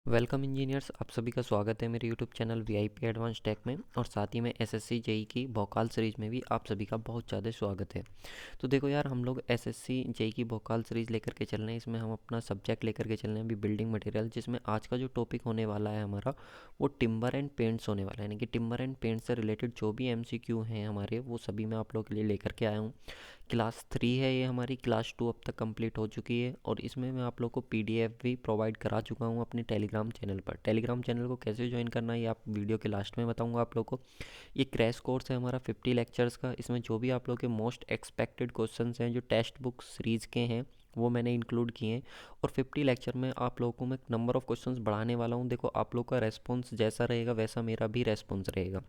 Welcome engineers, आप सभी का स्वागत है मेरे YouTube channel VIP advance tech में। और साथ ही में एसएससी जेई की भोकाल सीरीज़ में भी आप सभी का बहुत ज़्यादा स्वागत है। तो देखो यार, हम लोग एसएससी जेई की भोकाल सीरीज़ लेकर के चल रहे हैं। इसमें हम अपना सब्जेक्ट लेकर के चल रहे हैं अभी बिल्डिंग मटेरियल, जिसमें आज का जो टॉपिक होने वाला है हमारा वो टिम्बर एंड पेंट्स होने वाला है। यानी कि टिम्बर एंड पेंट्स से रिलेटेड जो भी एमसीक्यू हैं हमारे, वो सभी मैं आप लोगों के लिए लेकर के आया हूँ। क्लास 3 है ये हमारी, क्लास 2 अब तक कंप्लीट हो चुकी है और इसमें मैं आप लोग को पीडीएफ भी प्रोवाइड करा चुका हूँ अपने टेलीग्राम चैनल पर। टेलीग्राम चैनल को कैसे ज्वाइन करना है ये आप वीडियो के लास्ट में बताऊँगा आप लोग को। ये क्रैश कोर्स है हमारा 50 लेक्चर्स का। इसमें जो भी आप लोग के मोस्ट एक्सपेक्टेड क्वेश्चंस हैं जो टेक्स्ट बुक सीरीज़ के हैं वो मैंने इंक्लूड किए हैं। और 50 लेक्चर में आप लोगों को मैं नंबर ऑफ़ क्वेश्चंस बढ़ाने वाला हूँ। देखो, आप लोग का रेस्पॉन्स जैसा रहेगा वैसा मेरा भी रेस्पॉन्स रहेगा।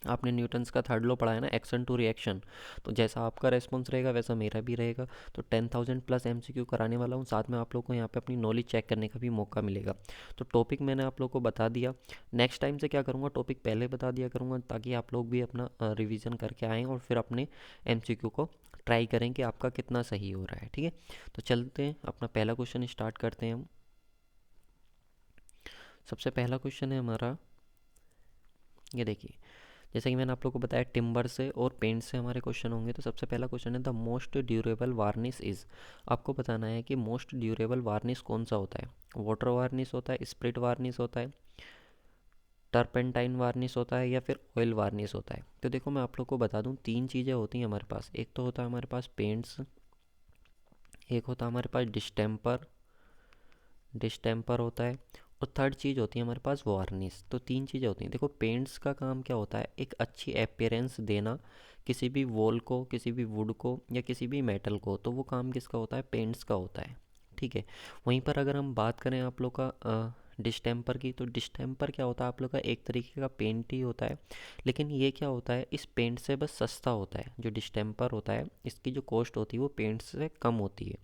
आपने न्यूटन्स का थर्ड लॉ पढ़ा है ना, एक्शन टू रिएक्शन, तो जैसा आपका रेस्पॉन्स रहेगा वैसा मेरा भी रहेगा। तो 10,000 प्लस एमसीक्यू कराने वाला हूँ। साथ में आप लोग को यहाँ पे अपनी नॉलेज चेक करने का भी मौका मिलेगा। तो टॉपिक मैंने आप लोग को बता दिया। नेक्स्ट टाइम से क्या करूँगा, टॉपिक पहले बता दिया करूँगा ताकि आप लोग भी अपना रिवीजन करके आएँ और फिर अपने एमसीक्यू को ट्राई करें कि आपका कितना सही हो रहा है। ठीक है, तो चलते हैं अपना पहला क्वेश्चन स्टार्ट करते हैं हम। सबसे पहला क्वेश्चन है हमारा, ये देखिए। जैसे कि मैंने आप लोगों को बताया टिम्बर से और पेंट से हमारे क्वेश्चन होंगे। तो सबसे पहला क्वेश्चन है the most durable varnish is. आपको बताना है कि मोस्ट ड्यूरेबल वार्निश कौन सा होता है। वाटर वार्निश होता है, स्प्रिट वार्निश होता है, टर्पेंटाइन वार्निश होता है, या फिर ऑयल वार्निश होता है। तो देखो, मैं आप लोग को बता दूं, तीन चीज़ें होती हैं हमारे पास। एक तो होता है हमारे पास पेंट्स, एक होता है हमारे पास डिस्टेम्पर, डिस्टेम्पर होता है, और थर्ड चीज़ होती है हमारे पास वार्निश। तो तीन चीज़ें होती हैं। देखो, पेंट्स का काम क्या होता है, एक अच्छी अपीयरेंस देना किसी भी वॉल को, किसी भी वुड को या किसी भी मेटल को। तो वो काम किसका होता है, पेंट्स का होता है। ठीक है। वहीं पर अगर हम बात करें आप लोग का डिस्टेम्पर की, तो डिस्टेम्पर क्या होता है, आप लोग का एक तरीके का पेंट ही होता है। लेकिन ये क्या होता है, इस पेंट से बस सस्ता होता है। जो डिस्टेम्पर होता है इसकी जो कॉस्ट होती है वो पेंट से कम होती है।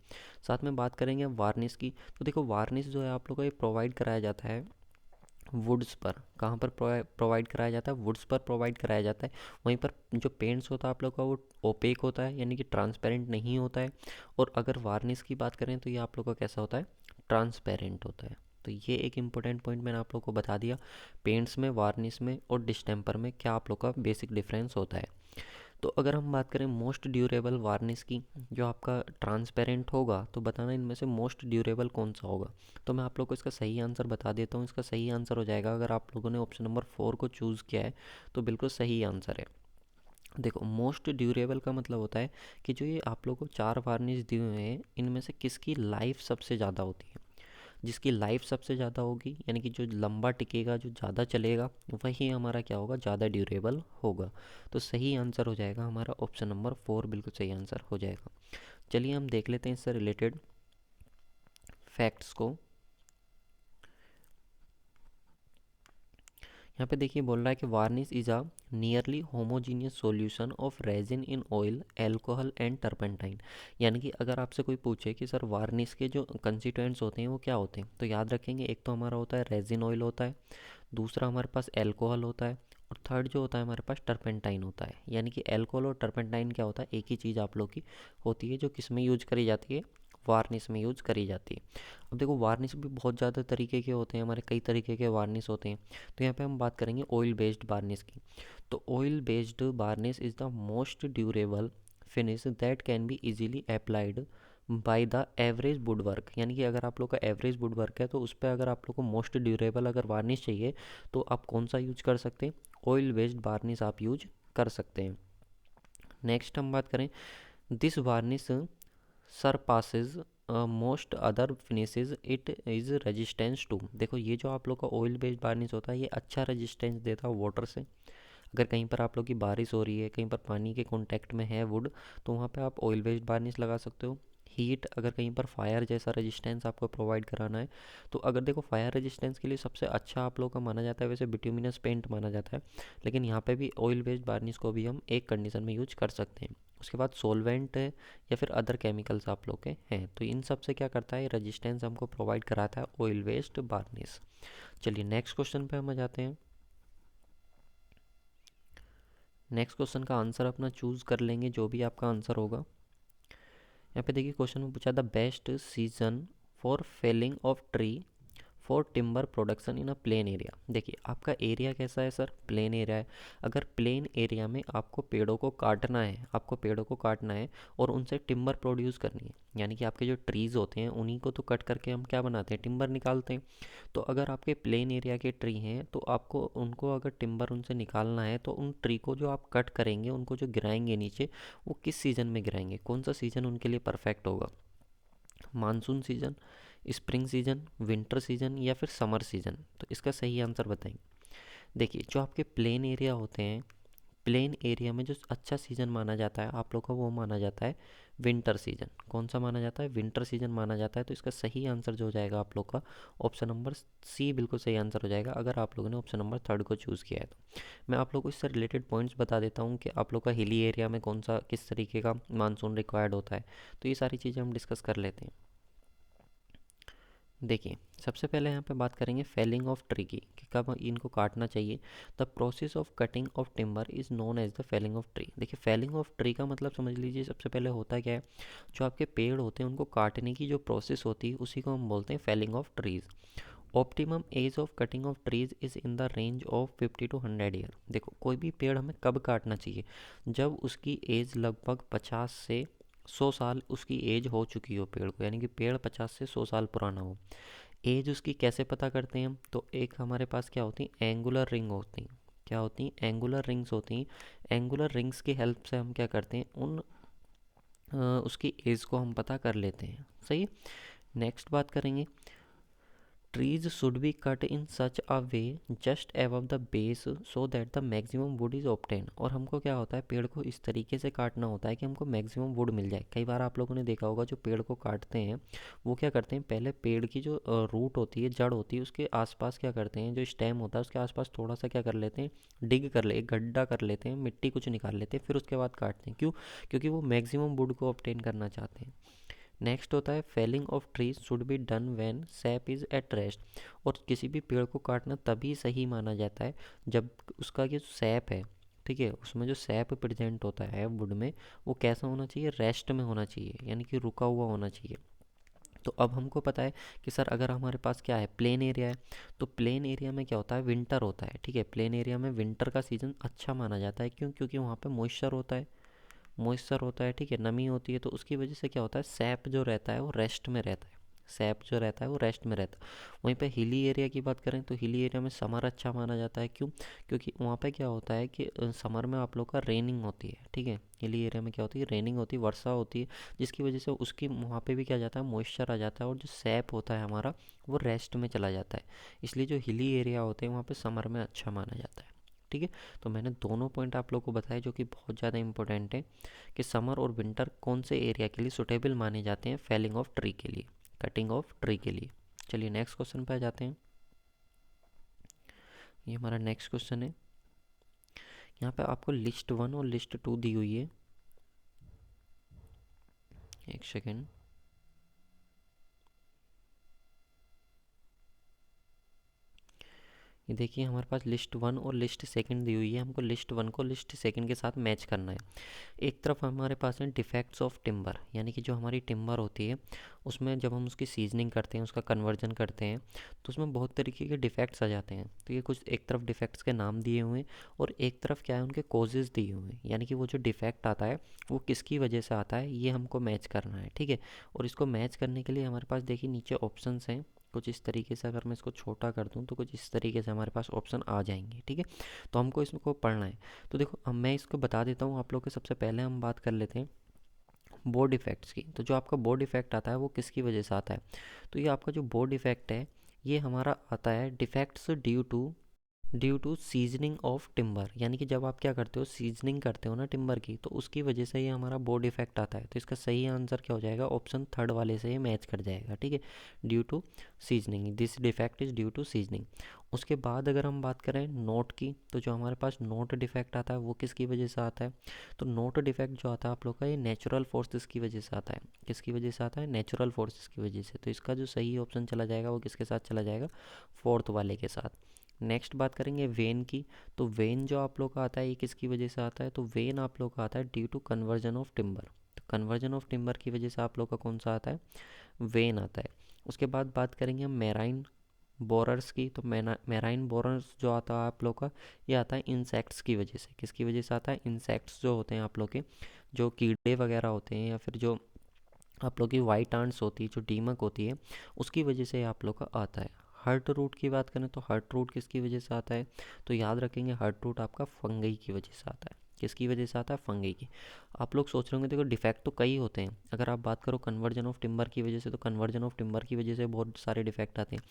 साथ में बात करेंगे हम वार्निश की। तो देखो, वार्निश जो है आप लोगों को ये प्रोवाइड कराया जाता है वुड्स पर। कहाँ पर प्रोवाइड कराया जाता है, वुड्स पर प्रोवाइड कराया जाता है। वहीं पर जो पेंट्स होता है आप लोग का वो ओपेक होता है, यानी कि ट्रांसपेरेंट नहीं होता है। और अगर वार्निश की बात करें तो ये आप लोग का कैसा होता है, ट्रांसपेरेंट होता है। तो ये एक इम्पोर्टेंट पॉइंट मैंने आप लोग को बता दिया। पेंट्स में, वार्निश में और डिस्टेम्पर में क्या आप लोग का बेसिक डिफरेंस होता है। तो अगर हम बात करें मोस्ट ड्यूरेबल वार्निश की, जो आपका ट्रांसपेरेंट होगा, तो बताना इनमें से मोस्ट ड्यूरेबल कौन सा होगा। तो मैं आप लोग को इसका सही आंसर बता देता हूँ। इसका सही आंसर हो जाएगा, अगर आप लोगों ने ऑप्शन नंबर 4 को चूज़ किया है तो बिल्कुल सही आंसर है। देखो, मोस्ट ड्यूरेबल का मतलब होता है कि जो ये आप लोगों को चार वार्निश दिए हुए हैं इनमें से किसकी लाइफ सबसे ज़्यादा होती है। जिसकी लाइफ सबसे ज़्यादा होगी, यानी कि जो लंबा टिकेगा, जो ज़्यादा चलेगा, वही हमारा क्या होगा, ज़्यादा ड्यूरेबल होगा। तो सही आंसर हो जाएगा हमारा ऑप्शन नंबर 4, बिल्कुल सही आंसर हो जाएगा। चलिए हम देख लेते हैं इससे रिलेटेड फैक्ट्स को। यहाँ पे देखिए, बोल रहा है कि varnish is a nearly homogeneous solution of resin in oil, alcohol and turpentine. यानी कि अगर आपसे कोई पूछे कि सर वार्निश के जो कंस्टिट्यूएंट्स होते हैं वो क्या होते हैं, तो याद रखेंगे एक तो हमारा होता है रेजिन ऑयल होता है, दूसरा हमारे पास एल्कोहल होता है, और थर्ड जो होता है हमारे पास टर्पेंटाइन होता है। यानी कि एल्कोहल और टर्पेंटाइन क्या होता है, एक ही चीज़ आप लोग की होती है जो किस में यूज करी जाती है, वार्निश में यूज करी जाती है। अब देखो, वार्निश भी बहुत ज़्यादा तरीके के होते हैं हमारे, कई तरीके के वार्निश होते हैं। तो यहाँ पे हम बात करेंगे ऑयल बेस्ड वार्निश की। तो oil based varnish is the most durable finish that can be easily applied by the average would work. यानी कि अगर आप लोग का एवरेज वुड वर्क है तो उस पर अगर आप लोग को मोस्ट ड्यूरेबल अगर वार्निश चाहिए तो आप कौन सा यूज कर सकते हैं, ऑयल बेस्ड वार्निश आप यूज कर सकते हैं। नेक्स्ट हम बात करें, this varnish surpasses most other finishes, it is resistance to. देखो, ये जो आप लोग का ऑयल बेस्ड वार्निश होता है ये अच्छा रेजिस्टेंस देता है वाटर से। अगर कहीं पर आप लोग की बारिश हो रही है, कहीं पर पानी के कांटेक्ट में है वुड, तो वहाँ पे आप ऑयल बेस्ड वार्निश लगा सकते हो। हीट, अगर कहीं पर फायर जैसा रेजिस्टेंस आपको प्रोवाइड कराना है, तो अगर देखो फायर रेजिस्टेंस के लिए सबसे अच्छा आप लोग का माना जाता है वैसे बिट्यूमिनस पेंट माना जाता है। लेकिन यहाँ पे भी ऑयल बेस्ड वार्निश को भी हम एक कंडीशन में यूज कर सकते हैं। उसके बाद सोलवेंट है या फिर अदर केमिकल्स आप लोग के हैं, तो इन सब से क्या करता है, रेजिस्टेंस हमको प्रोवाइड कराता है ऑयल बेस्ड वार्निश। चलिए नेक्स्ट क्वेश्चन पे हम आ जाते हैं। नेक्स्ट क्वेश्चन का आंसर अपना चूज़ कर लेंगे, जो भी आपका आंसर होगा। यहाँ पे देखिए, क्वेश्चन में पूछा the best season for felling of tree for timber production in a plain area. देखिए आपका एरिया कैसा है सर, प्लेन एरिया है। अगर प्लेन एरिया में आपको पेड़ों को काटना है, आपको पेड़ों को काटना है और उनसे टिम्बर प्रोड्यूस करनी है, यानी कि आपके जो ट्रीज़ होते हैं उन्हीं को तो कट करके हम क्या बनाते हैं, टिम्बर निकालते हैं। तो अगर आपके प्लेन एरिया के ट्री हैं तो आपको उनको अगर टिम्बर उनसे निकालना है तो उन ट्री को जो आप कट करेंगे, उनको जो गिराएंगे नीचे, वो किस सीज़न में गिराएंगे, कौन सा सीज़न उनके लिए परफेक्ट होगा, monsoon season, spring season, winter season या फिर समर सीज़न। तो इसका सही आंसर बताएंगे। देखिए जो आपके प्लेन एरिया होते हैं, प्लेन एरिया में जो अच्छा सीज़न माना जाता है आप लोग का, वो माना जाता है विंटर सीज़न। कौन सा माना जाता है, विंटर सीज़न माना जाता है। तो इसका सही आंसर जो हो जाएगा आप लोग का, ऑप्शन नंबर सी बिल्कुल सही आंसर हो जाएगा, अगर आप लोगों ने ऑप्शन नंबर थर्ड को चूज़ किया है तो। मैं आप लोग को इससे रिलेटेड पॉइंट्स बता देता हूँ कि आप लोग का हिली एरिया में कौन सा किस तरीके का मानसून रिक्वायर्ड होता है। तो ये सारी चीज़ें हम डिस्कस कर लेते हैं। देखिए सबसे पहले यहाँ पे बात करेंगे फेलिंग ऑफ ट्री की, कि कब इनको काटना चाहिए। The process of cutting of timber is known as the felling of tree. देखिए फेलिंग ऑफ ट्री का मतलब समझ लीजिए, सबसे पहले होता क्या है, जो आपके पेड़ होते हैं उनको काटने की जो प्रोसेस होती है उसी को हम बोलते हैं felling of trees. Optimum age of cutting of trees is in the range of 50 to 100 year. देखो कोई भी पेड़ हमें कब काटना चाहिए, जब उसकी एज लगभग 50 से 100 साल उसकी एज हो चुकी हो पेड़ को, यानी कि पेड़ 50 से 100 साल पुराना हो। एज उसकी कैसे पता करते हैं हम, तो एक हमारे पास क्या होती है, एंगुलर रिंग होती हैं। क्या होती हैं, एंगुलर रिंग्स होती हैं। एंगुलर रिंग्स की हेल्प से हम क्या करते हैं, उसकी एज को हम पता कर लेते हैं। सही। नेक्स्ट बात करेंगे, trees should B cut in such a way just above the base so that the maximum would is obtain. और हमको क्या होता है, पेड़ को इस तरीके से काटना होता है कि हमको मैक्सिमम वुड मिल जाए। कई बार आप लोगों ने देखा होगा जो पेड़ को काटते हैं वो क्या करते हैं, पहले पेड़ की जो रूट होती है, जड़ होती है, उसके आसपास क्या करते हैं, जो स्टेम होता है उसके आसपास थोड़ा सा क्या कर लेते हैं, डिग कर ले, एक गड्ढा कर लेते हैं, मिट्टी कुछ निकाल लेते हैं, फिर उसके बाद काटते हैं। क्यों, क्योंकि वो मैक्सिमम वुड को ऑब्टेन करना चाहते हैं। नेक्स्ट होता है felling of trees should be done when sap is at rest. और किसी भी पेड़ को काटना तभी सही माना जाता है जब उसका जो सैप है, ठीक है, उसमें जो सैप प्रेजेंट होता है वुड में, वो कैसा होना चाहिए, रेस्ट में होना चाहिए, यानी कि रुका हुआ होना चाहिए। तो अब हमको पता है कि सर अगर हमारे पास क्या है, प्लेन एरिया है, तो प्लेन एरिया में क्या होता है, विंटर होता है। ठीक है, प्लेन एरिया में विंटर का सीज़न अच्छा माना जाता है। क्यों, क्योंकि वहाँ पे मॉइस्चर होता है, मॉइस्चर होता है, ठीक है, नमी होती है, तो उसकी वजह से क्या होता है, सैप जो रहता है वो रेस्ट में रहता है। सैप जो रहता है वो रेस्ट में रहता है। वहीं पे हिली एरिया की बात करें तो हिली एरिया में समर अच्छा माना जाता है। क्यों, क्योंकि वहाँ पे क्या होता है कि समर में आप लोग का रेनिंग होती है। ठीक है, हिली एरिया में क्या होती है, रेनिंग होती है, वर्षा होती है, जिसकी वजह से उसकी वहाँ पे भी क्या जाता है, मॉइस्चर आ जाता है, और जो सैप होता है हमारा वो रेस्ट में चला जाता है। इसलिए जो हिली एरिया होते हैं वहाँ पे समर में अच्छा माना जाता है। ठीक है, तो मैंने दोनों पॉइंट आप लोग को बताए जो कि बहुत ज़्यादा इंपॉर्टेंट है, कि समर और विंटर कौन से एरिया के लिए सुटेबल माने जाते हैं फेलिंग ऑफ ट्री के लिए, कटिंग ऑफ ट्री के लिए। चलिए नेक्स्ट क्वेश्चन पे आ जाते हैं। ये हमारा नेक्स्ट क्वेश्चन है। यहाँ पे आपको लिस्ट 1 और लिस्ट 2 दी हुई है। एक सेकेंड। ये देखिए हमारे पास लिस्ट 1 और लिस्ट सेकंड दी हुई है, हमको लिस्ट 1 को लिस्ट सेकंड के साथ मैच करना है। एक तरफ हमारे पास है डिफेक्ट्स ऑफ टिम्बर, यानी कि जो हमारी टिम्बर होती है उसमें जब हम उसकी सीजनिंग करते हैं, उसका कन्वर्जन करते हैं, तो उसमें बहुत तरीके के डिफेक्ट्स आ जाते हैं। तो ये कुछ एक तरफ डिफेक्ट्स के नाम दिए हुए हैं और एक तरफ क्या है, उनके कॉजेज़ दिए हुए हैं, यानी कि वो जो डिफेक्ट आता है वो किसकी वजह से आता है, ये हमको मैच करना है। ठीक है, और इसको मैच करने के लिए हमारे पास देखिए नीचे ऑप्शंस हैं कुछ इस तरीके से। अगर मैं इसको छोटा कर दूं तो कुछ इस तरीके से हमारे पास ऑप्शन आ जाएंगे। ठीक है, तो हमको इसको पढ़ना है। तो देखो अब मैं इसको बता देता हूँ आप लोग के। सबसे पहले हम बात कर लेते हैं बोर्ड इफ़ेक्ट्स की। तो जो आपका बोर्ड इफ़ेक्ट आता है वो किसकी वजह से आता है, तो ये आपका जो बोर्ड इफ़ेक्ट है ये हमारा आता है defects due to seasoning of timber, यानी कि जब आप क्या करते हो, सीजनिंग करते हो ना टिम्बर की, तो उसकी वजह से ये हमारा बोर्ड इफेक्ट आता है। तो इसका सही आंसर क्या हो जाएगा, ऑप्शन थर्ड वाले से ये मैच कर जाएगा। ठीक है, due to seasoning, this defect is due to seasoning. उसके बाद अगर हम बात करें नोट की, तो जो हमारे पास नोट डिफेक्ट आता है वो किसकी वजह से आता है, तो नोट डिफेक्ट जो आता है आप लोग का, ये नेचुरल फोर्सेस की वजह से आता है। किसकी वजह से आता है, नेचुरल फोर्सेस की वजह से। तो इसका जो सही ऑप्शन चला जाएगा वो किसके साथ चला जाएगा, फोर्थ वाले के साथ। नेक्स्ट बात करेंगे वेन की। तो वेन जो आप लोग का आता है ये किसकी वजह से आता है, तो वेन आप लोग का आता है due to conversion of timber. तो कन्वर्जन ऑफ टिम्बर की वजह से आप लोग का कौन सा आता है, वेन आता है। उसके बाद बात करेंगे हम बोरर्स की, तो मेराइन बोरर्स जो आता है आप लोग का, ये आता है इंसेक्ट्स की वजह से। किसकी वजह से आता है? इंसेक्ट्स जो होते हैं आप लोग के, जो कीड़े वगैरह होते हैं, या फिर जो आप लोग की वाइट आंट्स होती है, जो दीमक होती है, उसकी वजह से आप लोग का आता है। हर्ट रूट की बात करें तो हर्ट रूट किसकी वजह से आता है? तो याद रखेंगे, हर्ट रूट आपका फंगई की वजह से आता है। किसकी वजह से आता है? फंगई की। आप लोग सोच रहे होंगे देखो डिफेक्ट तो कई होते हैं। अगर आप बात करो कन्वर्जन ऑफ टिम्बर की वजह से, तो कन्वर्जन ऑफ टिम्बर की वजह से बहुत सारे डिफेक्ट आते हैं।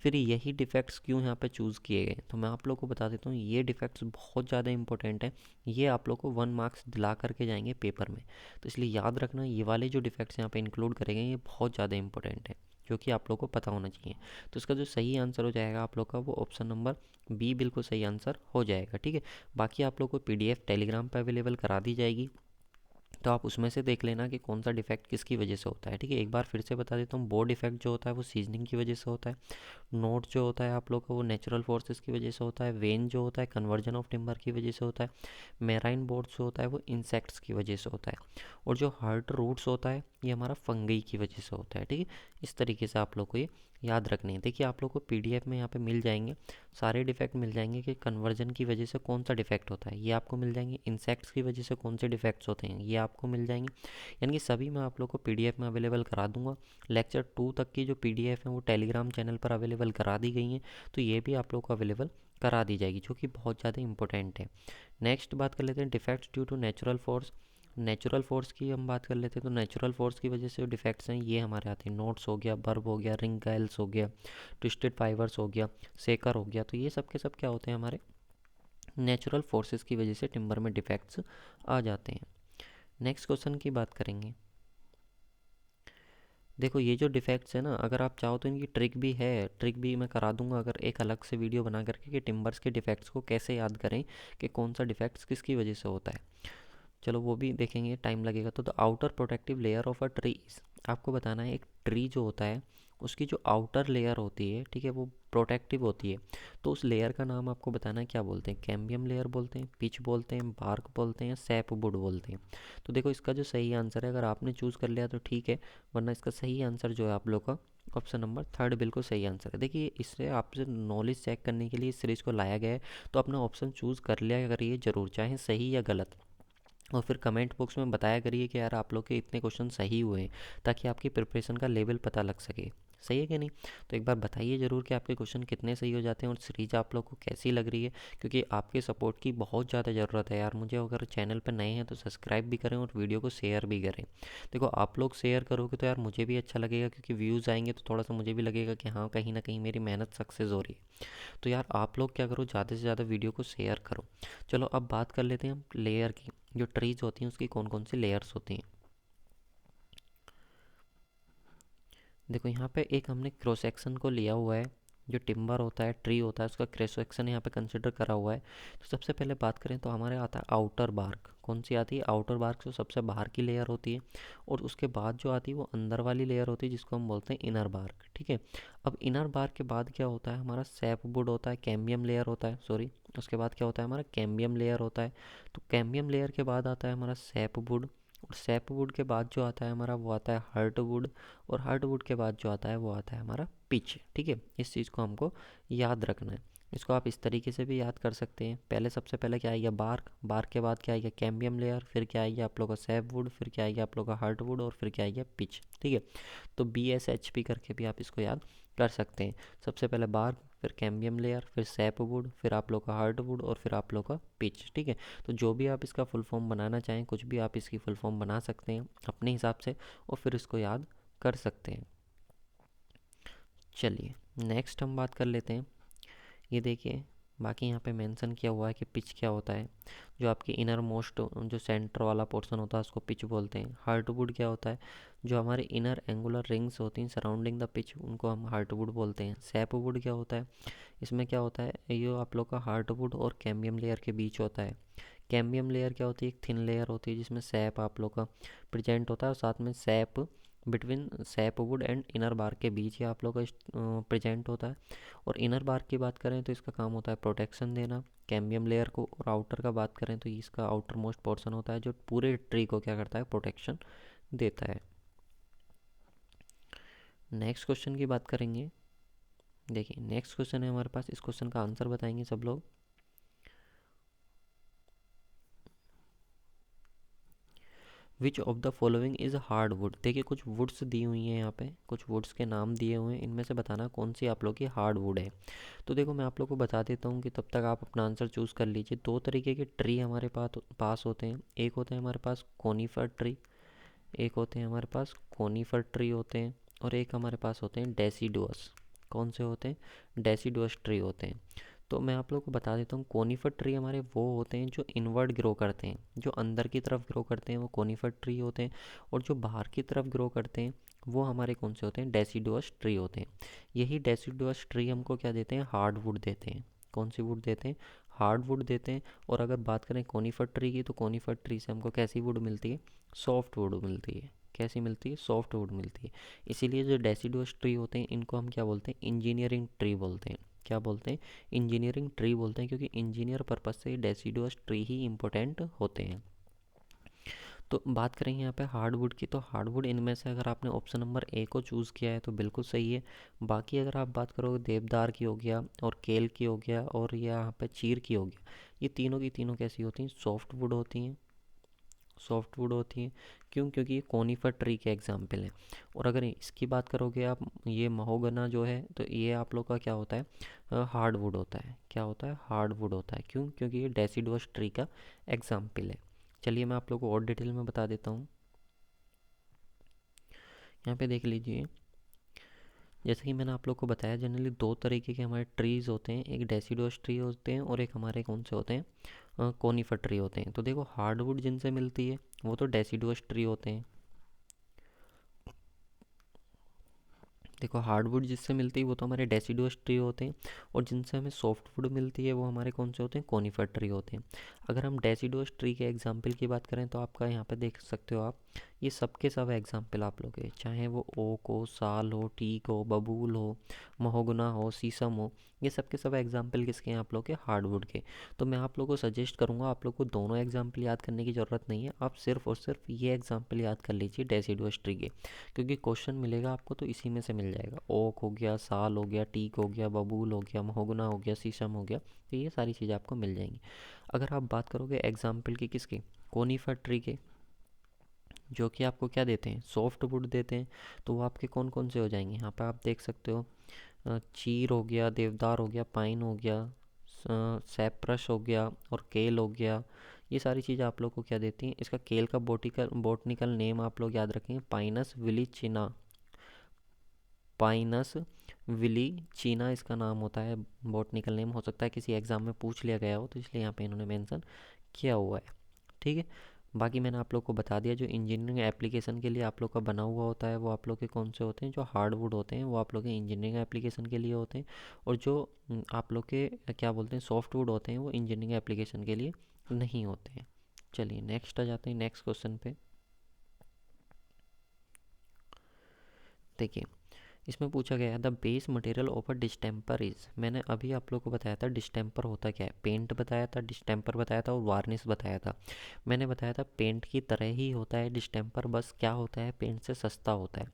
फिर यही डिफेक्ट्स क्यों यहाँ पे चूज़ किए गए, तो मैं आप लोग को बता देता हूँ। ये डिफेक्ट्स बहुत ज़्यादा इंपॉर्टेंट है। ये आप लोग को 1 मार्क्स दिला करके जाएंगे पेपर में। तो इसलिए याद रखना, ये वाले जो डिफेक्ट्स यहाँ पे इंक्लूड करेंगे, ये बहुत ज़्यादा इंपॉर्टेंट है, जो कि आप लोग को पता होना चाहिए। तो इसका जो सही आंसर हो जाएगा आप लोग का, वो ऑप्शन नंबर बी बिल्कुल सही आंसर हो जाएगा। ठीक है। बाकी आप लोग को पीडीएफ टेलीग्राम पर अवेलेबल करा दी जाएगी, तो आप उसमें से देख लेना कि कौन सा डिफेक्ट किसकी वजह से होता है। ठीक है। एक बार फिर से बता देता हूँ, बोर्ड डिफेक्ट जो होता है वो सीजनिंग की वजह से होता है। नोट जो होता है आप लोग का, वो नेचुरल फोर्सेस की वजह से होता है। वेन जो होता है कन्वर्जन ऑफ टिम्बर की वजह से होता है। मेराइन बोर्ड जो होता है वो इंसेक्ट्स की वजह से होता है। और जो हर्ट रूट्स होता है, ये हमारा फंगई की वजह से होता है। ठीक है। इस तरीके से आप लोग को ये याद रखने हैं। देखिए आप लोग को पीडीएफ में यहाँ पे मिल जाएंगे, सारे डिफेक्ट मिल जाएंगे कि कन्वर्जन की वजह से कौन सा डिफेक्ट होता है, ये आपको मिल जाएंगे। इंसेक्ट्स की वजह से कौन से डिफेक्ट्स होते हैं, ये आपको मिल जाएंगे। यानी कि सभी मैं आप लोग को पीडीएफ में अवेलेबल करा दूंगा। लेक्चर 2 तक की जो पीडीएफ है वो टेलीग्राम चैनल पर अवेलेबल करा दी गई हैं, तो ये भी आप लोग को अवेलेबल करा दी जाएगी, जो कि बहुत ज़्यादा इंपॉर्टेंट है। नेक्स्ट बात कर लेते हैं defects due to natural force. Natural force की हम बात कर लेते हैं, तो नेचुरल फोर्स की वजह से जो डिफेक्ट्स हैं ये हमारे आते हैं। नोट्स हो गया, बर्ब हो गया, रिंग गाइल्स हो गया, ट्विस्टेड फाइबर्स हो गया, सेकर हो गया। तो ये सब के सब क्या होते हैं? हमारे नेचुरल फोर्सेस की वजह से टिम्बर में डिफेक्ट्स आ जाते हैं। नेक्स्ट क्वेश्चन की बात करेंगे। देखो ये जो डिफेक्ट्स है ना, अगर आप चाहो तो इनकी ट्रिक भी है, ट्रिक भी मैं करा दूंगा अगर एक अलग से वीडियो बना करके, कि टिम्बर्स के डिफेक्ट्स को कैसे याद करें, कि कौन सा डिफेक्ट्स किसकी वजह से होता है। चलो वो भी देखेंगे, टाइम लगेगा। तो the outer protective layer of a tree, आपको बताना है एक ट्री जो होता है उसकी जो आउटर लेयर होती है, ठीक है, वो प्रोटेक्टिव होती है। तो उस लेयर का नाम आपको बताना है, क्या बोलते हैं? कैम्बियम लेयर बोलते हैं, पिच बोलते हैं, बार्क बोलते हैं, सैपवुड बोलते हैं। तो देखो इसका जो सही आंसर है, अगर आपने चूज़ कर लिया तो ठीक है, वरना इसका सही आंसर जो है आप लोग का ऑप्शन नंबर 3 बिल्कुल सही आंसर है। देखिए इससे आपसे नॉलेज चेक करने के लिए इस सीरीज़ को लाया गया है, तो अपना ऑप्शन चूज़ कर लिया करिए ज़रूर, चाहे सही या गलत। और फिर कमेंट बॉक्स में बताया करिए कि यार आप लोग के इतने क्वेश्चन सही हुए हैं, ताकि आपकी प्रिपरेशन का लेवल पता लग सके। सही है कि नहीं? तो एक बार बताइए ज़रूर कि आपके क्वेश्चन कितने सही हो जाते हैं, और सीरीज आप लोग को कैसी लग रही है, क्योंकि आपके सपोर्ट की बहुत ज़्यादा ज़रूरत है यार मुझे। अगर चैनल पर नए हैं तो सब्सक्राइब भी करें और वीडियो को शेयर भी करें। देखो आप लोग शेयर करोगे तो यार मुझे भी अच्छा लगेगा, क्योंकि व्यूज़ आएंगे तो थोड़ा सा मुझे भी लगेगा कि हाँ कहीं ना कहीं मेरी मेहनत सक्सेस हो रही है। तो यार आप लोग क्या करो, ज़्यादा से ज़्यादा वीडियो को शेयर करो। चलो अब बात कर लेते हैं हम लेयर की। जो ट्रीज होती हैं उसकी कौन कौन सी लेयर्स होती हैं। देखो यहाँ पे एक हमने क्रॉस सेक्शन को लिया हुआ है। जो टिम्बर होता है, ट्री होता है, उसका क्रॉस सेक्शन यहाँ पे कंसिडर करा हुआ है। तो सबसे पहले बात करें तो हमारे आता है आउटर बार्क। कौन सी आती है? आउटर बार्क, जो सबसे बाहर की लेयर होती है। और उसके बाद जो आती है वो अंदर वाली लेयर होती है, जिसको हम बोलते हैं इनर बार्क। ठीक है। अब इनर बार्क के बाद क्या होता है? हमारा सैपवुड होता है, कैम्बियम लेयर होता है, सॉरी, उसके बाद क्या होता है? हमारा कैम्बियम लेयर होता है। तो कैम्बियम लेयर के बाद आता है हमारा सैपवुड। और सैपवुड के बाद जो आता है हमारा, वो आता है हर्टवुड। और हार्डवुड के बाद जो आता है वो आता है हमारा पिच। ठीक है। इस चीज़ को हमको याद रखना है। इसको आप इस तरीके से भी याद कर सकते हैं। पहले सबसे पहले क्या आएगा? बार्क। बार्क के बाद क्या आएगा? Cambium layer. फिर क्या आएगा आप लोग का? सैपवुड। फिर क्या आएगा आप लोग का? हार्डवुड। और फिर क्या आएगा? पिच। ठीक है। तो BSHP करके भी आप इसको याद कर सकते हैं। सबसे पहले बार्क, फिर कैम्बियम लेयर, फिर सैपवुड, फिर आप लोग का हार्डवुड, और फिर आप लोग का पिच। ठीक है। तो जो भी आप इसका फुल फॉर्म बनाना चाहें, कुछ भी आप इसकी फुल फॉर्म बना सकते हैं अपने हिसाब से, और फिर इसको याद कर सकते हैं। चलिए नेक्स्ट हम बात कर लेते हैं। ये देखिए, बाकी यहाँ पे मेंशन किया हुआ है कि पिच क्या होता है। जो आपकी इनर मोस्ट, जो सेंटर वाला पोर्शन होता है उसको पिच बोलते हैं। हार्टवुड क्या होता है? जो हमारे इनर एंगुलर रिंग्स होती हैं सराउंडिंग द पिच, उनको हम हार्टवुड बोलते हैं। सैपवुड क्या होता है? इसमें क्या होता है? ये आप लोग का हार्टवुड और कैम्बियम लेयर के बीच होता है। कैम्बियम लेयर क्या होती है? एक थिन लेयर होती है जिसमें सैप आप लोग का प्रेजेंट होता है, और साथ में sap between sapwood and inner bark के बीच ये आप लोग का प्रेजेंट होता है। और इनर बार की बात करें तो इसका काम होता है प्रोटेक्शन देना कैम्बियम लेयर को। और आउटर का बात करें तो इसका आउटर मोस्ट पोर्शन होता है जो पूरे ट्री को क्या करता है? प्रोटेक्शन देता है। नेक्स्ट क्वेश्चन की बात करेंगे। देखिए नेक्स्ट क्वेश्चन है हमारे पास, इस क्वेश्चन का आंसर बताएंगे सब लोग। Which of the following is hard would. देखिए कुछ वुड्स दी हुई हैं यहाँ पे, कुछ वुड्स के नाम दिए हुए हैं, इनमें से बताना कौन सी आप लोग की हार्ड वुड है। तो देखो मैं आप लोग को बता देता हूँ कि तब तक आप अपना आंसर चूज़ कर लीजिए। दो तरीके के ट्री हमारे पास होते हैं। एक होते हैं हमारे पास कोनीफर ट्री, एक होते हैं हमारे पास कोनीफर ट्री होते हैं, और एक हमारे पास होते हैं डेसीडुअस। कौन से होते हैं? डेसीडुअस ट्री होते हैं। तो मैं आप लोगों को बता देता हूँ, कोनीफर ट्री हमारे वो होते हैं जो इनवर्ड ग्रो करते हैं, जो अंदर की तरफ ग्रो करते हैं वो कोनीफर ट्री होते हैं, और जो बाहर की तरफ ग्रो करते हैं वो हमारे कौन से होते हैं? डेसीडुअस ट्री होते हैं। यही डेसीडुअस ट्री हमको क्या देते हैं? हार्ड वुड देते हैं। कौन सी वुड देते हैं? हार्ड वुड देते हैं। और अगर बात करें कोनीफर ट्री की, तो कोनीफर ट्री से हमको कैसी वुड मिलती है? सॉफ्ट वुड मिलती है। कैसी मिलती है? सॉफ्ट वुड मिलती है। इसीलिए जो डेसिडुअस ट्री होते हैं इनको हम क्या बोलते हैं? इंजीनियरिंग ट्री बोलते हैं। क्या बोलते हैं? इंजीनियरिंग ट्री बोलते हैं, क्योंकि इंजीनियर पर्पज से डेसिडुअस ट्री ही इम्पोर्टेंट होते हैं। तो बात करेंगे यहाँ पे हार्डवुड की, तो हार्डवुड इनमें से अगर आपने ऑप्शन नंबर ए को चूज़ किया है तो बिल्कुल सही है। बाकी अगर आप बात करोगे देवदार की हो गया, और केल की हो गया, और यहाँ पे चीर की हो गया, ये तीनों की तीनों कैसी होती हैं? सॉफ्ट वुड होती हैं। सॉफ्ट वुड होती हैं। क्यों? क्योंकि ये कोनीफर ट्री के एग्जाम्पल हैं। और अगर इसकी बात करोगे आप, ये महोगना जो है, तो ये आप लोग का क्या होता है? हार्ड वुड होता है। क्या होता है? हार्ड वुड होता है। क्यों? क्योंकि ये डेसिडुअस ट्री का एग्जाम्पल है। चलिए मैं आप लोग को और डिटेल में बता देता हूँ। यहाँ पे देख लीजिए, जैसे कि मैंने आप लोग को बताया, जनरली दो तरीके के हमारे ट्रीज़ होते हैं, एक डेसिडुअस ट्री होते हैं और एक हमारे कौन से होते हैं? कोनीफर ट्री होते हैं। तो देखो हार्डवुड जिनसे मिलती है वो तो डेसिडुअस ट्री होते हैं। देखो हार्डवुड जिससे मिलती है वो तो हमारे डेसिडुअस ट्री होते हैं, और जिनसे हमें सॉफ्टवुड मिलती है वो हमारे कौन से होते हैं? कोनीफर ट्री होते हैं। अगर हम डेसिडुअस ट्री के एग्जाम्पल की बात करें तो आपका यहाँ पे देख सकते हो आप, ये सब के सब एग्जाम्पल आप लोग के, चाहे वो ओक हो, साल हो, टीक हो, बबूल हो, महोगना हो, शीशम हो, ये सब के सब एग्जाम्पल किसके हैं? आप लोग के हार्डवुड के। तो मैं आप लोग को सजेस्ट करूँगा, आप लोग को दोनों एग्जाम्पल याद करने की ज़रूरत नहीं है, आप सिर्फ और सिर्फ ये एग्जाम्पल याद कर लीजिए डेसिडुअस ट्री के, क्योंकि क्वेश्चन मिलेगा आपको तो इसी में से मिल जाएगा। ओक हो गया, साल हो गया, टीक हो गया, बबूल हो गया, महोगना हो गया, शीशम हो गया, तो ये सारी चीज़ें आपको मिल जाएंगी। अगर आप बात करोगे एग्जाम्पल की किसकी? कोनीफर ट्री के, जो कि आपको क्या देते हैं? सॉफ्ट वुड देते हैं। तो वो आपके कौन कौन से हो जाएंगे? यहाँ पे आप देख सकते हो, चीर हो गया, देवदार हो गया, पाइन हो गया, सैप्रस हो गया, और केल हो गया। ये सारी चीज़ें आप लोग को क्या देती हैं? इसका केल का बोटनिकल नेम आप लोग याद रखेंगे, पाइनस विलिचिना। पाइनस विली चीना इसका नाम होता है, बॉटनिकल नेम। हो सकता है किसी एग्ज़ाम में पूछ लिया गया हो, तो इसलिए यहाँ पे इन्होंने मेंशन किया हुआ है। ठीक है। बाकी मैंने आप लोग को बता दिया, जो इंजीनियरिंग एप्लीकेशन के लिए आप लोग का बना हुआ होता है वो आप लोग के कौन से होते हैं? जो हार्डवुड होते हैं वो आप लोग के इंजीनियरिंग एप्लीकेशन के लिए होते हैं, और जो आप लोग के क्या बोलते हैं, सॉफ्टवुड होते हैं, वो इंजीनियरिंग एप्लीकेशन के लिए नहीं होते हैं। चलिए नेक्स्ट आ जाते हैं, नेक्स्ट क्वेश्चन पे। देखिए इसमें पूछा गया है the base material of a distemper is. मैंने अभी आप लोग को बताया था डिस्टेम्पर होता क्या है, पेंट बताया था, डिस्टेम्पर बताया था, और वार्निश बताया था। मैंने बताया था पेंट की तरह ही होता है डिस्टेम्पर, बस क्या होता है? पेंट से सस्ता होता है।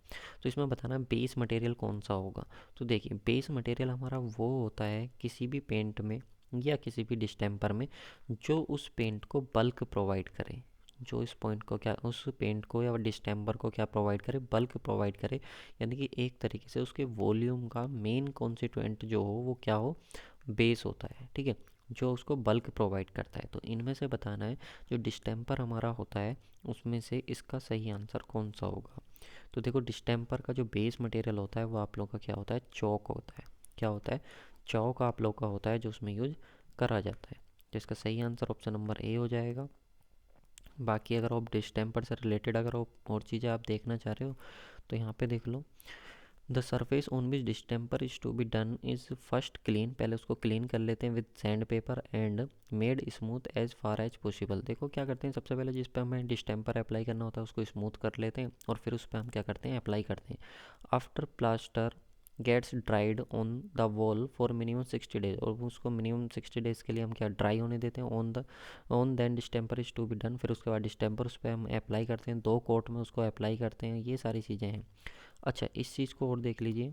तो इसमें बताना बेस मटेरियल कौन सा होगा। तो देखिए बेस मटेरियल हमारा वो होता है किसी भी पेंट में या किसी भी डिस्टेम्पर में जो उस पेंट को बल्क प्रोवाइड करे, जो इस पॉइंट को क्या, उस पेंट को या डिस्टेम्पर को क्या प्रोवाइड करे? बल्क प्रोवाइड करे। यानी कि एक तरीके से उसके वॉल्यूम का मेन कॉन्स्टिट्यूएंट जो हो वो क्या हो? बेस होता है। ठीक है, जो उसको बल्क प्रोवाइड करता है। तो इनमें से बताना है जो डिस्टेम्पर हमारा होता है उसमें से इसका सही आंसर कौन सा होगा। तो देखो डिस्टेम्पर का जो बेस मटेरियल होता है वो आप लोग का क्या होता है? चौक होता है। क्या होता है? चौक आप लोग का होता है जो उसमें यूज करा जाता है। तो इसका सही आंसर ऑप्शन नंबर ए हो जाएगा। बाकी अगर आप डिस्टेम्पर से रिलेटेड अगर और चीज़ें आप देखना चाह रहे हो तो यहाँ पे देख लो, the surface on which distemper is to be done is first clean. पहले उसको क्लीन कर लेते हैं with sand paper and made smooth as far as possible. देखो क्या करते हैं, सबसे पहले जिस पे हमें डिस्टेम्पर अप्लाई करना होता है उसको स्मूथ कर लेते हैं, और फिर उस पर हम क्या करते हैं? अप्लाई करते हैं। After plaster gets dried on the wall for minimum 60 days, और उसको मिनिमम 60 डेज के लिए हम क्या ड्राई होने देते हैं on then distemper is to be done. फिर उसके बाद डिस्टेम्पर उस पर हम अप्लाई करते हैं, 2 कोट में उसको अप्लाई करते हैं। ये सारी चीज़ें हैं। अच्छा इस चीज़ को और देख लीजिए,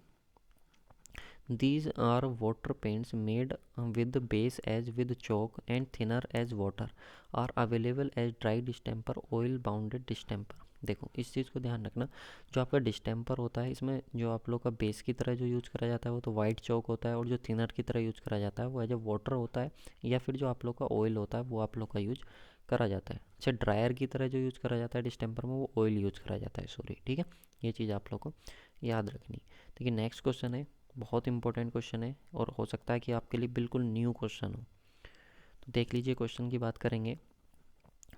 These are water paints made with base as with chalk and thinner as water are available as dry distemper oil bounded distemper। देखो इस चीज़ को ध्यान रखना, जो आपका डिस्टेम्पर होता है इसमें जो आप लोग का बेस की तरह जो यूज़ करा जाता है वो तो वाइट चौक होता है, और जो थिनर की तरह यूज़ करा जाता है वो एज ए वाटर होता है, या फिर जो आप लोग का ऑयल होता है वो आप लोग का यूज करा जाता है। अच्छा, ड्रायर की तरह जो यूज़ करा जाता है डिस्टेम्पर में वो ऑयल यूज़ करा जाता है, सॉरी, ठीक है। ये चीज़ आप लोग को याद रखनी। देखिए नेक्स्ट क्वेश्चन है, बहुत इंपॉर्टेंट क्वेश्चन है और हो सकता है कि आपके लिए बिल्कुल न्यू क्वेश्चन हो। तो देख लीजिए, क्वेश्चन की बात करेंगे।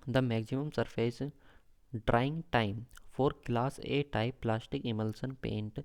The maximum surface drying time for class A type plastic emulsion paint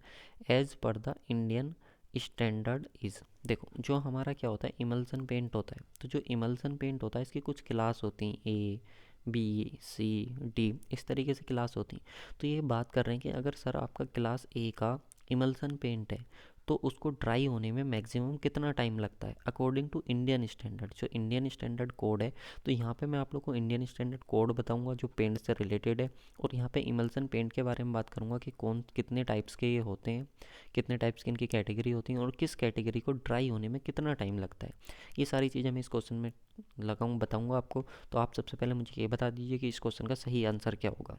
as per the Indian standard is. देखो जो हमारा क्या होता है, इमल्सन पेंट होता है, तो जो इमल्सन पेंट होता है इसकी कुछ क्लास होती हैं, ए बी सी डी, इस तरीके से क्लास होती हैं। तो ये बात कर रहे हैं कि अगर सर आपका क्लास ए का इमल्सन पेंट है तो उसको ड्राई होने में मैक्सिमम कितना टाइम लगता है अकॉर्डिंग टू इंडियन स्टैंडर्ड, जो इंडियन स्टैंडर्ड कोड है। तो यहाँ पे मैं आप लोग को इंडियन स्टैंडर्ड कोड बताऊंगा जो पेंट से रिलेटेड है, और यहाँ पे इमल्सन पेंट के बारे में बात करूंगा कि कौन कितने टाइप्स के ये होते हैं, कितने टाइप्स की इनकी कैटेगरी होती हैं, और किस कैटेगरी को ड्राई होने में कितना टाइम लगता है। ये सारी चीज़ें मैं इस क्वेश्चन में बताऊँगा आपको। तो आप सबसे पहले मुझे ये बता दीजिए कि इस क्वेश्चन का सही आंसर क्या होगा।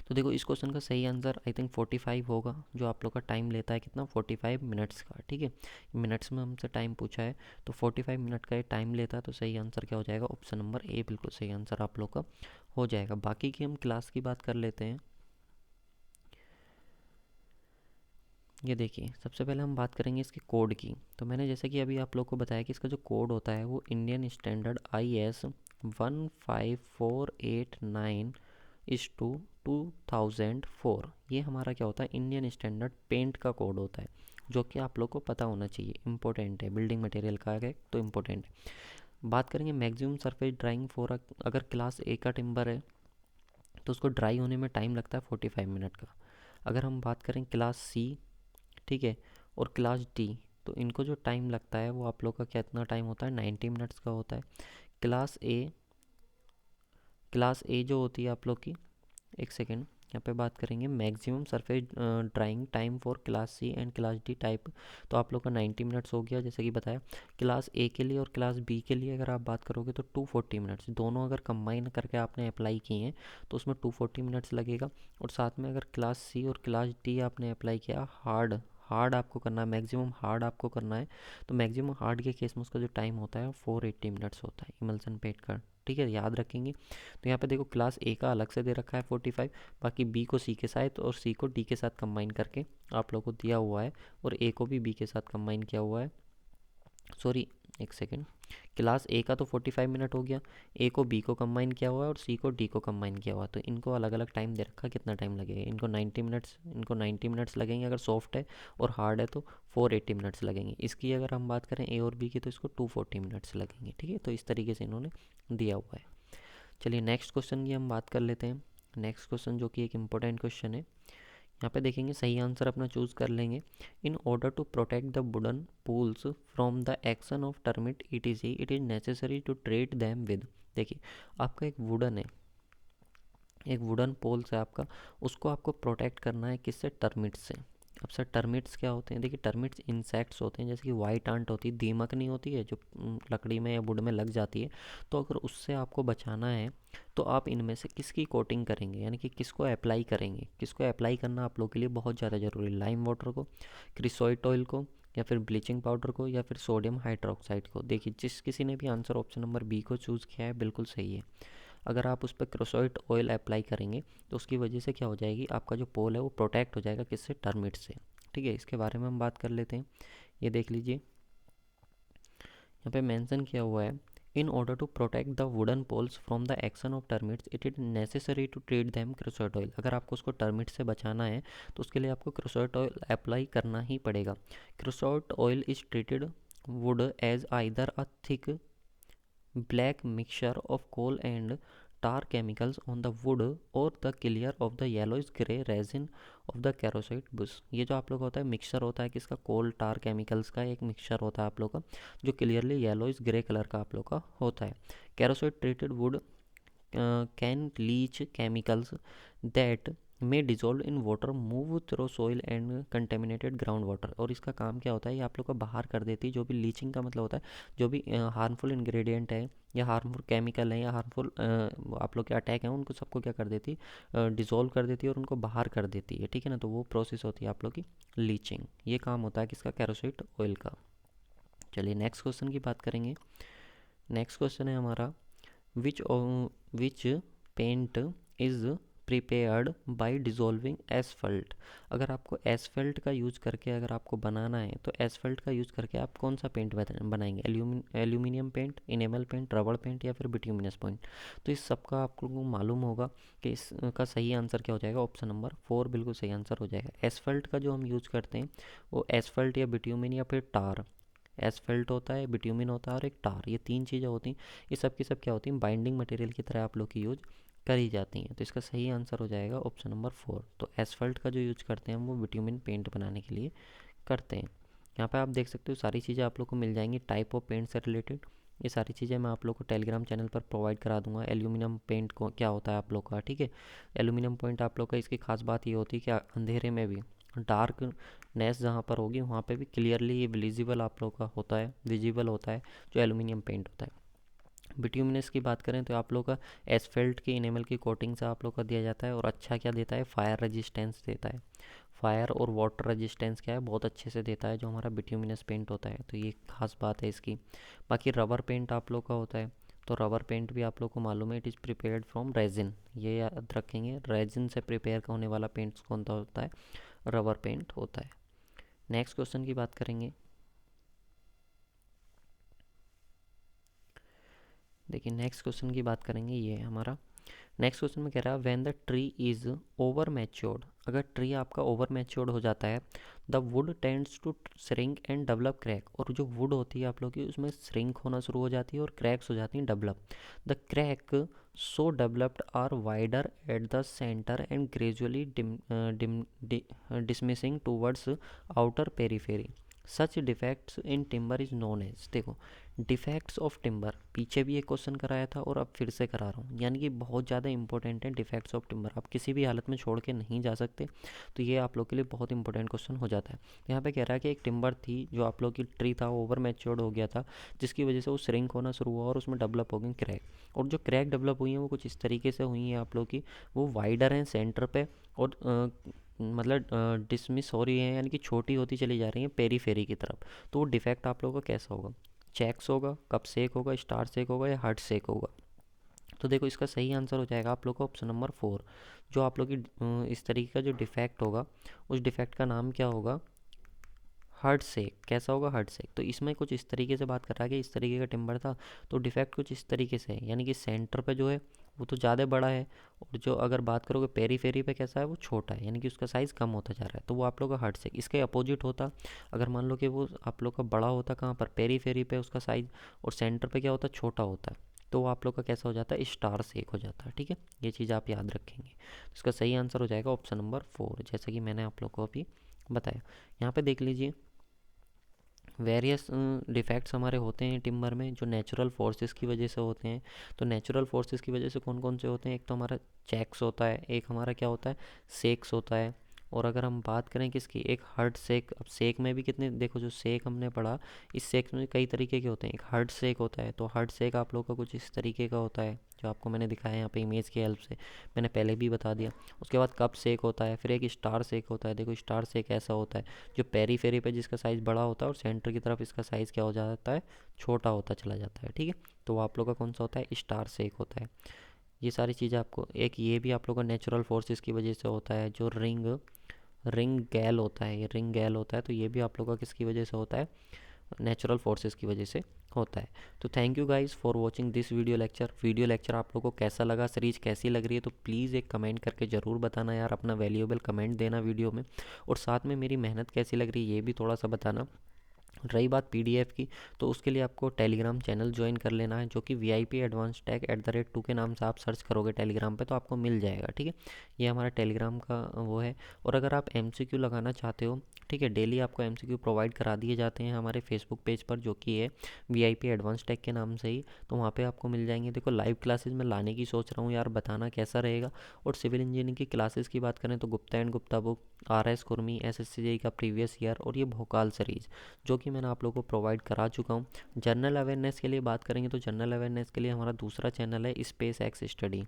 तो देखो इस क्वेश्चन का सही आंसर आई थिंक 45 होगा, जो आप लोग का टाइम लेता है कितना, 45 मिनट्स का, ठीक है। मिनट्स में हमसे टाइम पूछा है, तो 45 मिनट का ये टाइम लेता है। तो सही आंसर क्या हो जाएगा, ऑप्शन नंबर ए बिल्कुल सही आंसर आप लोग का हो जाएगा। बाकी की हम क्लास की बात कर लेते हैं। ये देखिए सबसे पहले हम बात करेंगे इसके कोड की। तो मैंने जैसे कि अभी आप लोग को बताया कि इसका जो कोड होता है वो इंडियन स्टैंडर्ड IS 15489 इस टू 2004, ये हमारा क्या होता है, इंडियन स्टैंडर्ड पेंट का कोड होता है, जो कि आप लोग को पता होना चाहिए, इंपॉर्टेंट है, बिल्डिंग मटेरियल का है तो इम्पोर्टेंट है। बात करेंगे मैक्सिमम सरफेस ड्राइंग फॉर, अगर क्लास ए का टिम्बर है तो उसको ड्राई होने में टाइम लगता है 45 मिनट का। अगर हम बात करें क्लास सी, ठीक है, और क्लास डी, तो इनको जो टाइम लगता है वो आप लोग का कितना टाइम होता है, 90 मिनट्स का होता है। क्लास ए जो होती है आप लोग की, एक सेकेंड, यहाँ पे बात करेंगे maximum surface drying time for class C and class D type, तो आप लोग का 90 मिनट्स हो गया जैसे कि बताया। क्लास ए के लिए और क्लास बी के लिए अगर आप बात करोगे तो 240 मिनट्स, दोनों अगर कंबाइन करके आपने अप्लाई किए हैं तो उसमें 240 मिनट्स लगेगा। और साथ में अगर क्लास सी और क्लास डी आपने अप्लाई किया, हार्ड हार्ड आपको करना है, मैक्सिमम हार्ड आपको करना है, तो मैक्सिमम हार्ड के केस में उसका जो टाइम होता है 480 मिनट्स होता है इमल्सन पेंट का, ठीक है, याद रखेंगे। तो यहाँ पे देखो क्लास ए का अलग से दे रखा है 45, बाकी बी को सी के साथ और सी को डी के साथ कंबाइन करके आप लोगों को दिया हुआ है, और ए को भी बी के साथ कंबाइन किया हुआ है। सॉरी, एक सेकेंड, क्लास ए का तो 45 मिनट हो गया, ए को बी को कंबाइन किया हुआ है और सी को डी को कंबाइन किया हुआ है, तो इनको अलग अलग टाइम दे रखा, कितना टाइम लगेगा, इनको 90 मिनट्स लगेंगे अगर सॉफ्ट है, और हार्ड है तो 480 मिनट्स लगेंगे। इसकी अगर हम बात करें ए और बी की तो इसको 240 मिनट्स लगेंगे, ठीक है। तो इस तरीके से इन्होंने दिया हुआ है। चलिए नेक्स्ट क्वेश्चन की हम बात कर लेते हैं। नेक्स्ट क्वेश्चन जो कि एक इम्पोर्टेंट क्वेश्चन है, यहाँ पे देखेंगे सही आंसर अपना चूज़ कर लेंगे। In order to protect the wooden pools from the action of termite ETC it is necessary to treat them with. देखिए आपका एक वुडन है, एक वुडन पोल्स है आपका, उसको आपको प्रोटेक्ट करना है किससे, टर्मिट्स से। अब सर टर्मिट्स क्या होते हैं, देखिए टर्मिट्स इंसेक्ट्स होते हैं, जैसे कि वाइट आंट होती है, दीमक नहीं होती है जो लकड़ी में या वुड में लग जाती है। तो अगर उससे आपको बचाना है तो आप इनमें से किसकी कोटिंग करेंगे, यानी कि किसको अप्लाई करेंगे, किसको अप्लाई करना आप लोग के लिए बहुत ज़्यादा ज़रूरी है, लाइम वाटर को, क्रिसोइट ऑयल को, या फिर ब्लीचिंग पाउडर को, या फिर सोडियम हाइड्रोक्साइड को। देखिए जिस किसी ने भी आंसर ऑप्शन नंबर बी को चूज़ किया है बिल्कुल सही है। अगर आप उस पर क्रोसोइट ऑयल अप्लाई करेंगे तो उसकी वजह से क्या हो जाएगी, आपका जो पोल है वो प्रोटेक्ट हो जाएगा किससे, टर्मिट से, ठीक है। इसके बारे में हम बात कर लेते हैं। ये देख लीजिए यहाँ पे मेंशन किया हुआ है, in order to protect the wooden poles from the action of termites it is necessary to treat them creosote oil. अगर आपको उसको टर्मिट से बचाना है तो उसके लिए आपको क्रोसोइट ऑयल अप्लाई करना ही पड़ेगा। Creosote oil is treated wood as either a थिक black mixture of coal and tar chemicals on the wood or the clear of the yellowish grey resin of the कैरोसाइट bush। ये जो आप लोग होता है मिक्सचर होता है किसका, कोल टार केमिकल्स का एक मिक्सचर होता है आप लोग का, जो क्लियरली येलोइश ग्रे कलर का आप लोग का होता है। Creosote treated wood can leach chemicals that may dissolve in water move through soil and contaminated ground water. और इसका काम क्या होता है, ये आप लोग को बाहर कर देती है जो भी लीचिंग का मतलब होता है, जो भी हार्मफुल इंग्रेडिएंट है या हार्मफुल केमिकल है या हार्मफुल आप लोग के अटैक हैं, उनको सबको क्या कर देती है, डिज़ोल्व कर देती है और उनको बाहर कर देती है, ठीक है ना। तो वो प्रोसेस होती है आप लोग की लीचिंग। ये काम होता है किसका, केरोसिन ऑयल का। चलिए नेक्स्ट क्वेश्चन की बात करेंगे। नेक्स्ट क्वेश्चन है हमारा, which paint is prepared by dissolving asphalt. अगर आपको एसफल्ट का यूज़ करके अगर आपको बनाना है तो एसफल्ट का यूज़ करके आप कौन सा पेंट बनाएंगे, एल्यूमिनियम पेंट, इनेमल पेंट, रबड़ पेंट या फिर बिट्यूमिनस पेंट। तो इस सब का आपको मालूम होगा कि इसका सही आंसर क्या हो जाएगा, ऑप्शन नंबर 4 बिल्कुल सही आंसर हो जाएगा। एसफल्ट का जो हम यूज़ करते हैं वो एसफल्ट या बिट्यूमिन या फिर टार, एसफल्ट होता है, बिट्यूमिन होता है और एक टार, ये 3 चीज़ें होती हैं। ये सब की सब क्या होती हैं, बाइंडिंग मटेरियल की तरह आप लोग की यूज़ करी जाती हैं। तो इसका सही आंसर हो जाएगा ऑप्शन नंबर 4। तो एसफल्ट का जो यूज़ करते हैं हम वो बिट्यूमिन पेंट बनाने के लिए करते हैं। यहाँ पे आप देख सकते हो सारी चीज़ें आप लोग को मिल जाएंगी टाइप ऑफ पेंट से रिलेटेड। ये सारी चीज़ें मैं आप लोग को टेलीग्राम चैनल पर प्रोवाइड करा दूंगा। एल्यूमिनियम पेंट को क्या होता है आप लोग का, ठीक है। एल्यूमिनियम पेंट आप लोग का इसकी खास बात ये होती है कि अंधेरे में भी डार्कनेस जहाँ पर होगी वहाँ पे भी क्लियरली ये विजिबल आप लोग का होता है, विजिबल होता है जो एल्यूमिनियम पेंट होता है। बिट्यूमिनस की बात करें तो आप लोग का एसफेल्ट की इनेमल की कोटिंग से आप लोग का दिया जाता है और अच्छा क्या देता है, फायर रेजिस्टेंस देता है। फायर और वाटर रेजिस्टेंस क्या है, बहुत अच्छे से देता है जो हमारा बिट्यूमिनस पेंट होता है। तो ये खास बात है इसकी। बाकी रबर पेंट आप लोग का होता है, तो रबर पेंट भी आप लोग को मालूम है, it is prepared from resin. ये याद रखेंगे, रेजिन से प्रिपेयर होने वाला पेंट कौन सा होता है, रबर पेंट होता है। नेक्स्ट क्वेश्चन की बात करेंगे। देखिए नेक्स्ट क्वेश्चन की बात करेंगे, ये है हमारा नेक्स्ट क्वेश्चन में कह रहा है when the tree is over matured. अगर ट्री आपका ओवर मैच्योर्ड हो जाता है, the wood tends to shrink and develop crack. और जो वुड होती है आप लोग की उसमें श्रिंक होना शुरू हो जाती है और क्रैक्स हो जाती हैं develop. The crack so developed are wider at the centre and gradually dismissing towards outer periphery. Such defects in timber is known as. देखो डिफेक्ट्स ऑफ टिम्बर पीछे भी एक क्वेश्चन कराया था और अब फिर से करा रहा हूँ, यानी कि बहुत ज़्यादा इंपॉर्टेंट है डिफेक्ट्स ऑफ टिम्बर, आप किसी भी हालत में छोड़ के नहीं जा सकते। तो ये आप लोग के लिए बहुत इंपॉर्टेंट क्वेश्चन हो जाता है। यहाँ पे कह रहा है कि एक टिम्बर थी जो आप लोग की ट्री था ओवर मैच्योर्ड हो गया था, जिसकी वजह से वो श्रिंक होना शुरू हुआ और उसमें डेवलप हो गई क्रैक। और जो क्रैक डेवलप हुई हैं वो कुछ इस तरीके से हुई हैं आप लोग की, वो वाइडर हैं सेंटर पे और मतलब डिसमिस हो रही है, यानी कि छोटी होती चली जा रही है पेरीफेरी की तरफ। तो वो डिफेक्ट आप लोगों का कैसा होगा, चेक्स होगा, कप सेक होगा, स्टार सेक होगा या हार्ट सेक होगा। तो देखो इसका सही आंसर हो जाएगा आप लोग का ऑप्शन नंबर 4। जो आप लोग की इस तरीके का जो डिफेक्ट होगा उस डिफेक्ट का नाम क्या होगा, हार्ट सेक। कैसा होगा, हार्ट सेक। तो इसमें कुछ इस तरीके से बात कर रहा है कि इस तरीके का टिम्बर था, तो डिफेक्ट कुछ इस तरीके से है, यानी कि सेंटर पे जो है वो तो ज़्यादा बड़ा है और जो अगर बात करोगे पेरी फेरी पे कैसा है, वो छोटा है, यानी कि उसका साइज़ कम होता जा रहा है। तो वो आप लोग का हार्ट सेक। इसके अपोजिट होता, अगर मान लो कि वो आप लोग का बड़ा होता कहाँ पर, पेरी फेरी पे उसका साइज़, और सेंटर पे क्या होता, छोटा होता है, तो वो आप लोग का कैसा हो जाता है, स्टार सेक हो जाता है। ठीक है, ये चीज़ आप याद रखेंगे। तो इसका सही आंसर हो जाएगा ऑप्शन नंबर 4, जैसा कि मैंने आप लोग को अभी बताया। यहाँ पे देख लीजिए वेरियस डिफेक्ट्स हमारे होते हैं टिम्बर में जो नेचुरल फोर्सेस की वजह से होते हैं। तो नेचुरल फोर्सेस की वजह से कौन कौन से होते हैं, एक तो हमारा चेक्स होता है, एक हमारा क्या होता है, सेक्स होता है। और अगर हम बात करें किसकी, एक हार्ड सेक। अब सेक में भी कितने, देखो जो सेक हमने पढ़ा, इस सेक में कई तरीके के होते हैं। एक हार्ड सेक होता है, तो हार्ड सेक आप लोग का कुछ इस तरीके का होता है जो आपको मैंने दिखाया यहाँ पे इमेज की हेल्प से, मैंने पहले भी बता दिया। उसके बाद कप सेक होता है, फिर एक स्टार सेक होता है। देखो स्टार सेक ऐसा होता है जो पेरी फेरी पे जिसका साइज़ बड़ा होता है और सेंटर की तरफ इसका साइज़ क्या हो जाता है, छोटा होता चला जाता है। ठीक है, तो वो आप लोग का कौन सा होता है, स्टार सेक होता है। ये सारी चीज़ें आपको, एक ये भी आप लोग का नेचुरल फोर्सेस की वजह से होता है। जो रिंग रिंग गैल होता है, ये रिंग गैल होता है, तो ये भी आप लोग का किसकी वजह से होता है, नेचुरल फोर्सेस की वजह से होता है। तो thank you guys for watching this video lecture आप लोगों को कैसा लगा, सीरीज कैसी लग रही है, तो प्लीज़ एक कमेंट करके ज़रूर बताना यार, अपना वैल्यूएबल कमेंट देना वीडियो में। और साथ में मेरी मेहनत कैसी लग रही है ये भी थोड़ा सा बताना। रही बात पीडीएफ की, तो उसके लिए आपको टेलीग्राम चैनल ज्वाइन कर लेना है, जो कि VIP एडवांस टैग @2 के नाम से आप सर्च करोगे टेलीग्राम पे तो आपको मिल जाएगा। ठीक है, ये हमारा टेलीग्राम का वो है। और अगर आप MCQ लगाना चाहते हो ठीक है। डेली आपको एमसीक्यू प्रोवाइड करा दिए जाते हैं हमारे फेसबुक पेज पर, जो कि है वीआईपी एडवांस टेक के नाम से ही। तो वहाँ पे आपको मिल जाएंगे। देखो लाइव क्लासेस में लाने की सोच रहा हूँ यार, बताना कैसा रहेगा। और सिविल इंजीनियरिंग की क्लासेस की बात करें तो Gupta and Gupta book, R S Kurmi, S S C का प्रीवियस ईयर, और ये भोकाल सीरीज, जो कि मैंने आप लोगों को प्रोवाइड करा चुका हूँ। जनरल अवेयरनेस के लिए बात करेंगे तो जनरल अवेयरनेस के लिए हमारा दूसरा चैनल है space x study,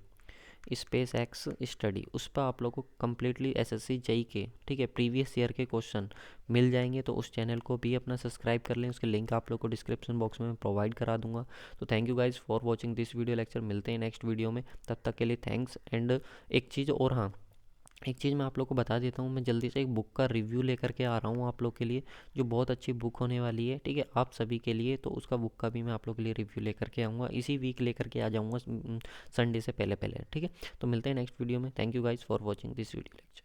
space x study. उस पर आप लोगों को कम्प्लीटली एसएससी जेई के, ठीक है, प्रीवियस ईयर के क्वेश्चन मिल जाएंगे। तो उस चैनल को भी अपना सब्सक्राइब कर लें, उसके लिंक आप लोग को डिस्क्रिप्शन बॉक्स में प्रोवाइड करा दूंगा। तो thank you guys for watching this video lecture. मिलते हैं नेक्स्ट वीडियो में, तब तक के लिए थैंक्स। एंड एक चीज़ और, हाँ, एक चीज़ मैं आप लोग को बता देता हूँ, मैं जल्दी से एक बुक का रिव्यू लेकर के आ रहा हूँ आप लोग के लिए, जो बहुत अच्छी बुक होने वाली है, ठीक है, आप सभी के लिए। तो उसका बुक का भी मैं आप लोग के लिए रिव्यू लेकर के आऊँगा, इसी वीक लेकर के आ जाऊँगा, संडे से पहले पहले, ठीक है। तो मिलते हैं नेक्स्ट वीडियो में। Thank you guys for watching this video lecture.